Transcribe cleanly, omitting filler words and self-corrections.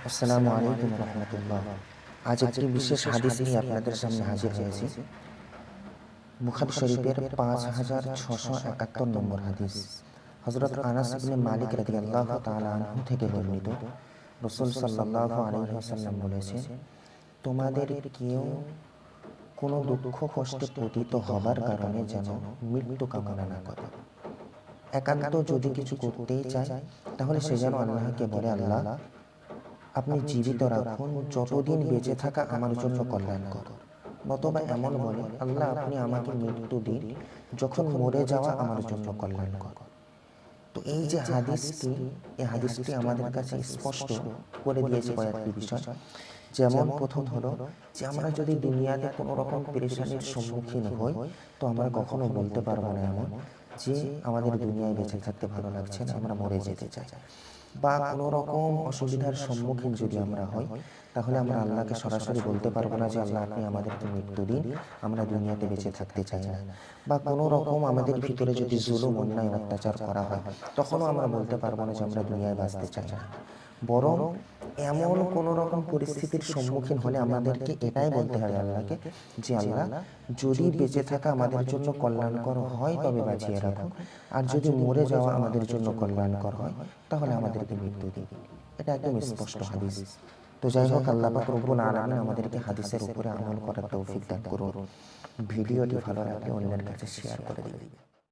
আসসালামু আলাইকুম রহমতুল্লাহ। আজ একটি বিশেষ হাদিস নিয়ে আপনাদের সামনে হাজির হয়েছি। বুখারী শরীফের 5671 নম্বর হাদিস। হযরত আনাস ইবনে মালিক রাদিয়াল্লাহু তাআলা আনহু থেকে বর্ণিত, রাসূল সাল্লাল্লাহু আলাইহি ওয়াসাল্লাম বলেছেন, তোমাদের কেউ কোনো দুঃখ কষ্টে পতিত হবার কারণে যেন মৃত্যু কামনা না করে। একান্ত যদি কিছু করতেই চায় তাহলে সে যেন আল্লাহকে বলে, আল্লাহ আপনি জীবিত রাখুন, যতদিন বেঁচে থাকা আমার জন্য কল্যাণকর। নতুবা এমন বলে, আল্লাহ আপনি আমাকে মৃত্যু দিন, যখন মরে যাওয়া আমার জন্য কল্যাণকর। তো এই যে হাদিসটি, এই হাদিসটি আমাদের কাছে স্পষ্ট করে দিয়েছে কয়েকটি বিষয়। যেমন প্রথম হলো যে আমরা যদি দুনিয়াতে কোনো রকম পেরেশানির সম্মুখীন হই, তো আমরা কখনো বলতে পারবো না এমন যে আমাদের দুনিয়ায় বেঁচে থাকতে ভালো লাগছে না, আমরা মরে যেতে চাই। বা কোনো রকম অসুবিধার সম্মুখীন যদি আমরা হই, তাহলে আমরা আল্লাহকে সরাসরি বলতে পারবো না যে আল্লাহ আপনি আমাদেরকে মৃত্যু দিন, আমরা দুনিয়াতে বেঁচে থাকতে চাই না। বা কোনো রকম আমাদের ভিতরে যদি জুলুম, অন্যায়, অত্যাচার করা হয়, তখনও আমরা বলতে পারবো না যে আমরা দুনিয়ায় বাঁচতে চাই না। বরং এমন কোনো রকম পরিস্থিতির সম্মুখীন হলে আমাদেরকে এটাই বলতে হয় আল্লাহকে যে আল্লাহ যদি বেঁচে থাকা আমাদের জন্য কল্যাণকর হয় তবে বাঁচিয়ে রাখুন, আর যদি মরে যাওয়া আমাদের জন্য কল্যাণকর হয় তাহলে আমাদেরকে মৃত্যু দিন। এটা একদম স্পষ্ট হাদিস। তো যাই হোক, আল্লাহ পাক রব্বুল আলামিন আমাদেরকে হাদিসের উপরে আমল করার তৌফিক দান করুন। ভিডিওটি ভালো লাগলে অন্যের কাছে শেয়ার করে দিন।